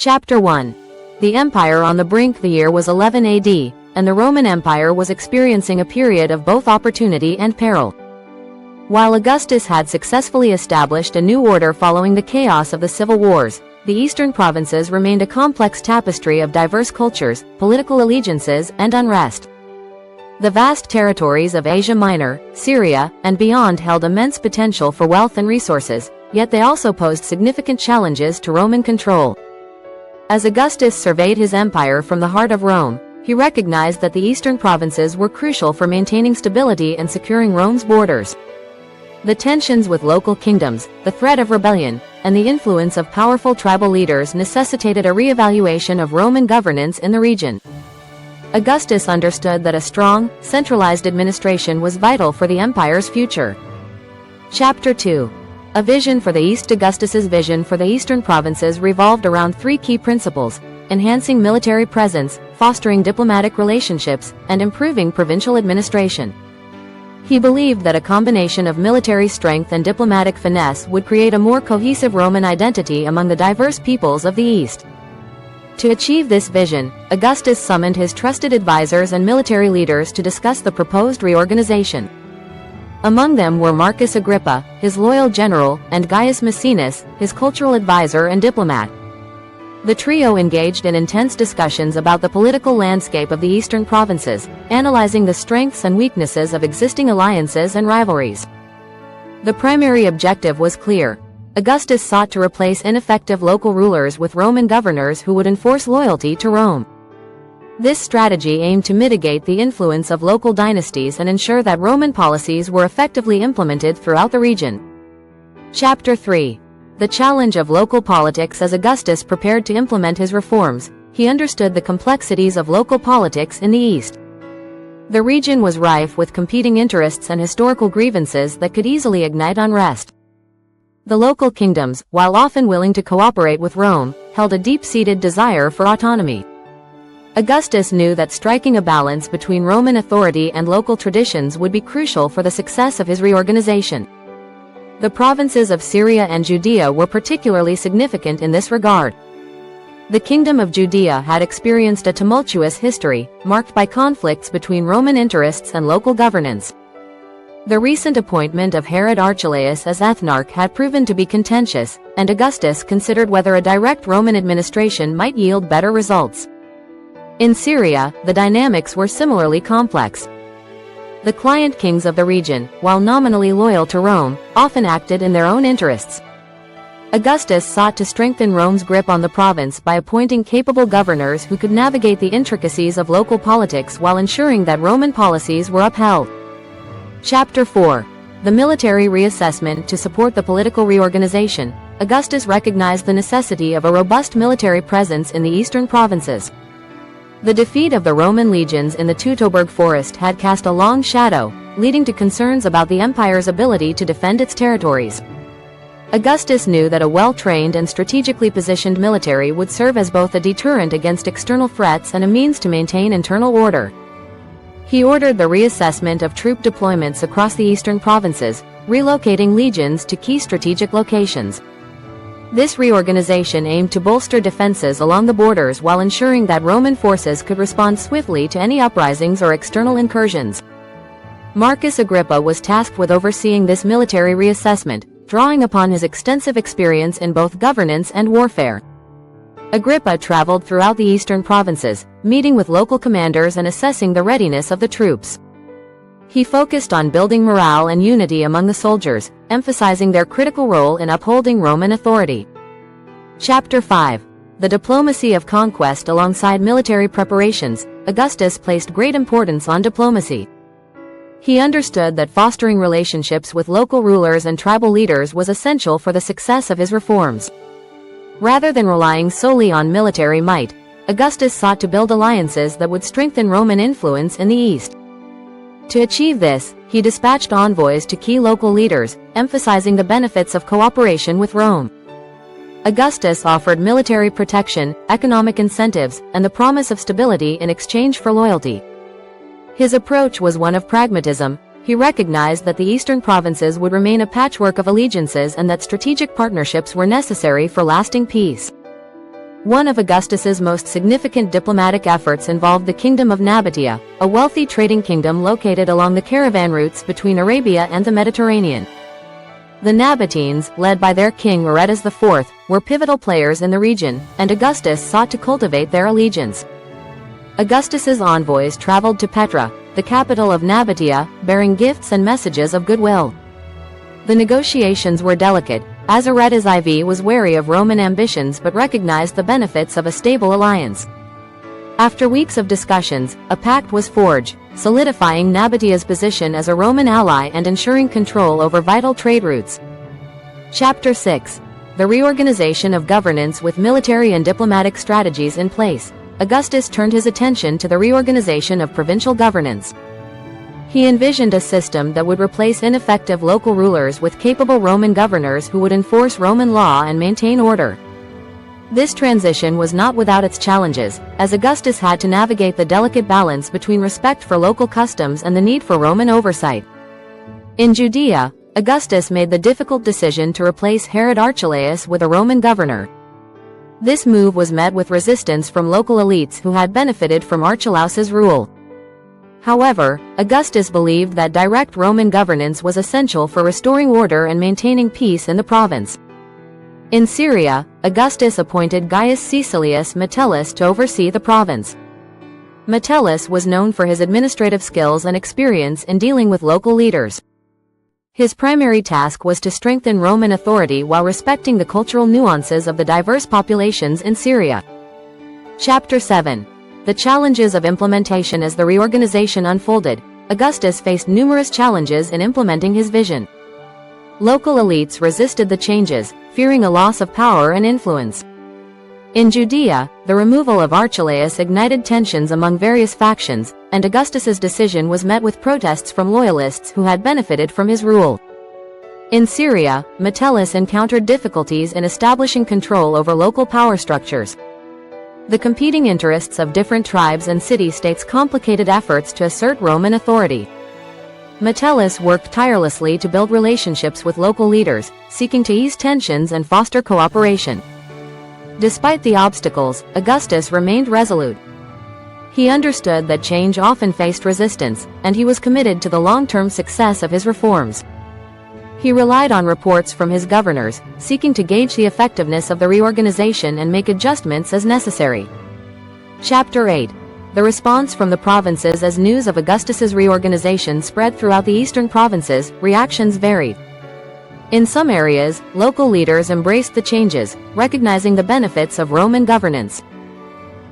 Chapter 1. The Empire on the brink. The year was 11 AD, and the Roman Empire was experiencing a period of both opportunity and peril. While Augustus had successfully established a new order following the chaos of the civil wars, the eastern provinces remained a complex tapestry of diverse cultures, political allegiances, and unrest. The vast territories of Asia Minor, Syria, and beyond held immense potential for wealth and resources, yet they also posed significant challenges to Roman control. As Augustus surveyed his empire from the heart of Rome, he recognized that the eastern provinces were crucial for maintaining stability and securing Rome's borders. The tensions with local kingdoms, the threat of rebellion, and the influence of powerful tribal leaders necessitated a re-evaluation of Roman governance in the region. Augustus understood that a strong, centralized administration was vital for the empire's future. Chapter 2. A vision for the East. Augustus's vision for the eastern provinces revolved around three key principles: enhancing military presence, fostering diplomatic relationships, and improving provincial administration. He believed that a combination of military strength and diplomatic finesse would create a more cohesive Roman identity among the diverse peoples of the East. To achieve this vision, Augustus summoned his trusted advisors and military leaders to discuss the proposed reorganization. Among them were Marcus Agrippa, his loyal general, and Gaius Maecenas, his cultural advisor and diplomat. The trio engaged in intense discussions about the political landscape of the eastern provinces, analyzing the strengths and weaknesses of existing alliances and rivalries. The primary objective was clear. Augustus sought to replace ineffective local rulers with Roman governors who would enforce loyalty to Rome. This strategy aimed to mitigate the influence of local dynasties and ensure that Roman policies were effectively implemented throughout the region. Chapter 3. The challenge of local politics. As Augustus prepared to implement his reforms, he understood the complexities of local politics in the East. The region was rife with competing interests and historical grievances that could easily ignite unrest. The local kingdoms, while often willing to cooperate with Rome, held a deep-seated desire for autonomy. Augustus knew that striking a balance between Roman authority and local traditions would be crucial for the success of his reorganization. The provinces of Syria and Judea were particularly significant in this regard. The kingdom of Judea had experienced a tumultuous history, marked by conflicts between Roman interests and local governance. The recent appointment of Herod Archelaus as ethnarch had proven to be contentious, and Augustus considered whether a direct Roman administration might yield better results. In Syria, the dynamics were similarly complex. The client kings of the region, while nominally loyal to Rome, often acted in their own interests. Augustus sought to strengthen Rome's grip on the province by appointing capable governors who could navigate the intricacies of local politics while ensuring that Roman policies were upheld. Chapter 4. The military reassessment. To support the political reorganization, Augustus recognized the necessity of a robust military presence in the eastern provinces. The defeat of the Roman legions in the Teutoburg forest had cast a long shadow, leading to concerns about the empire's ability to defend its territories. Augustus knew that a well-trained and strategically positioned military would serve as both a deterrent against external threats and a means to maintain internal order. He ordered the reassessment of troop deployments across the eastern provinces, relocating legions to key strategic locations. This reorganization aimed to bolster defenses along the borders while ensuring that Roman forces could respond swiftly to any uprisings or external incursions. Marcus Agrippa was tasked with overseeing this military reassessment, drawing upon his extensive experience in both governance and warfare. Agrippa traveled throughout the eastern provinces, meeting with local commanders and assessing the readiness of the troops. He focused on building morale and unity among the soldiers, emphasizing their critical role in upholding Roman authority. Chapter 5. The diplomacy of conquest. Alongside military preparations, Augustus placed great importance on diplomacy. He understood that fostering relationships with local rulers and tribal leaders was essential for the success of his reforms. Rather than relying solely on military might, Augustus sought to build alliances that would strengthen Roman influence in the East. To achieve this, he dispatched envoys to key local leaders, emphasizing the benefits of cooperation with Rome. Augustus offered military protection, economic incentives, and the promise of stability in exchange for loyalty. His approach was one of pragmatism. He recognized that the eastern provinces would remain a patchwork of allegiances and that strategic partnerships were necessary for lasting peace. One of Augustus's most significant diplomatic efforts involved the Kingdom of Nabatea, a wealthy trading kingdom located along the caravan routes between Arabia and the Mediterranean. The Nabateans, led by their king Aretas IV, were pivotal players in the region, and Augustus sought to cultivate their allegiance. Augustus's envoys traveled to Petra, the capital of Nabatea, bearing gifts and messages of goodwill. The negotiations were delicate, as Aretas IV was wary of Roman ambitions but recognized the benefits of a stable alliance. After weeks of discussions, a pact was forged, solidifying Nabatea's position as a Roman ally and ensuring control over vital trade routes. Chapter 6. The reorganization of governance. With military and diplomatic strategies in place, Augustus turned his attention to the reorganization of provincial governance. He envisioned a system that would replace ineffective local rulers with capable Roman governors who would enforce Roman law and maintain order. This transition was not without its challenges, as Augustus had to navigate the delicate balance between respect for local customs and the need for Roman oversight. In Judea, Augustus made the difficult decision to replace Herod Archelaus with a Roman governor. This move was met with resistance from local elites who had benefited from Archelaus's rule. However, Augustus believed that direct Roman governance was essential for restoring order and maintaining peace in the province. In Syria, Augustus appointed Gaius Caecilius Metellus to oversee the province. Metellus was known for his administrative skills and experience in dealing with local leaders. His primary task was to strengthen Roman authority while respecting the cultural nuances of the diverse populations in Syria. Chapter 7. The challenges of implementation. As the reorganization unfolded, Augustus faced numerous challenges in implementing his vision. Local elites resisted the changes, fearing a loss of power and influence. In Judea, the removal of Archelaus ignited tensions among various factions, and Augustus's decision was met with protests from loyalists who had benefited from his rule. In Syria, Metellus encountered difficulties in establishing control over local power structures. The competing interests of different tribes and city-states complicated efforts to assert Roman authority. Metellus worked tirelessly to build relationships with local leaders, seeking to ease tensions and foster cooperation. Despite the obstacles, Augustus remained resolute. He understood that change often faced resistance, and he was committed to the long-term success of his reforms. He relied on reports from his governors, seeking to gauge the effectiveness of the reorganization and make adjustments as necessary. Chapter 8. The response from the provinces. As news of Augustus's reorganization spread throughout the eastern provinces, reactions varied. In some areas, local leaders embraced the changes, recognizing the benefits of Roman governance.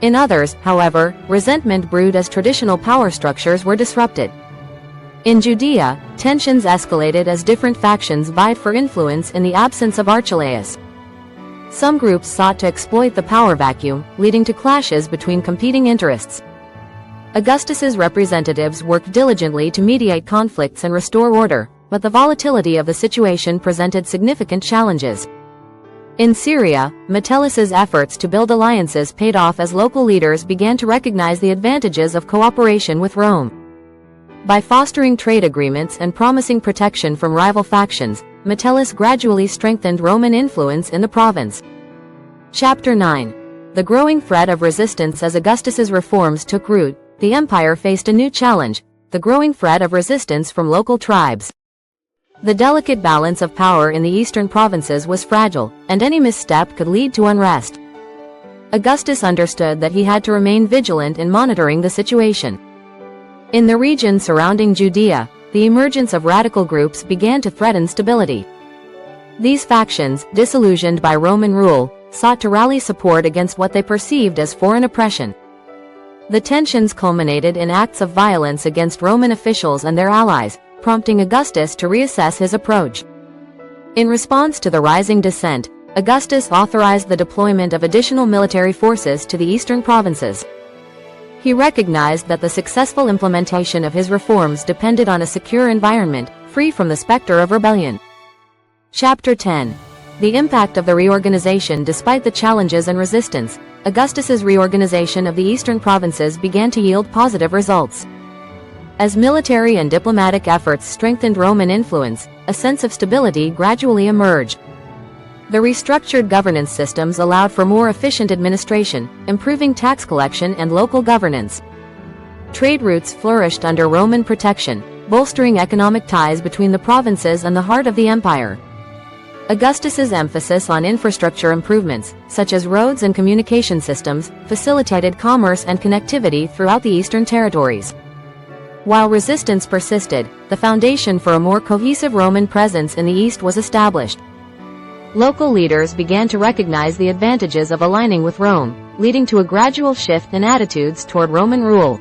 In others, however, resentment brewed as traditional power structures were disrupted. In Judea, tensions escalated as different factions vied for influence in the absence of Archelaus. Some groups sought to exploit the power vacuum, leading to clashes between competing interests. Augustus's representatives worked diligently to mediate conflicts and restore order, but the volatility of the situation presented significant challenges. In Syria, Metellus's efforts to build alliances paid off as local leaders began to recognize the advantages of cooperation with Rome. By fostering trade agreements and promising protection from rival factions, Metellus gradually strengthened Roman influence in the province. Chapter 9. The growing threat of resistance. As Augustus's reforms took root, the empire faced a new challenge: the growing threat of resistance from local tribes. The delicate balance of power in the eastern provinces was fragile, and any misstep could lead to unrest. Augustus understood that he had to remain vigilant in monitoring the situation. In the region surrounding Judea, the emergence of radical groups began to threaten stability. These factions, disillusioned by Roman rule, sought to rally support against what they perceived as foreign oppression. The tensions culminated in acts of violence against Roman officials and their allies, prompting Augustus to reassess his approach. In response to the rising dissent, Augustus authorized the deployment of additional military forces to the eastern provinces. He recognized that the successful implementation of his reforms depended on a secure environment, free from the specter of rebellion. Chapter 10. The impact of the reorganization. Despite the challenges and resistance, Augustus's reorganization of the eastern provinces began to yield positive results. As military and diplomatic efforts strengthened Roman influence, a sense of stability gradually emerged. The restructured governance systems allowed for more efficient administration, improving tax collection and local governance. Trade routes flourished under Roman protection, bolstering economic ties between the provinces and the heart of the empire. Augustus's emphasis on infrastructure improvements, such as roads and communication systems, facilitated commerce and connectivity throughout the eastern territories. While resistance persisted, the foundation for a more cohesive Roman presence in the east was established. Local leaders began to recognize the advantages of aligning with Rome, leading to a gradual shift in attitudes toward Roman rule.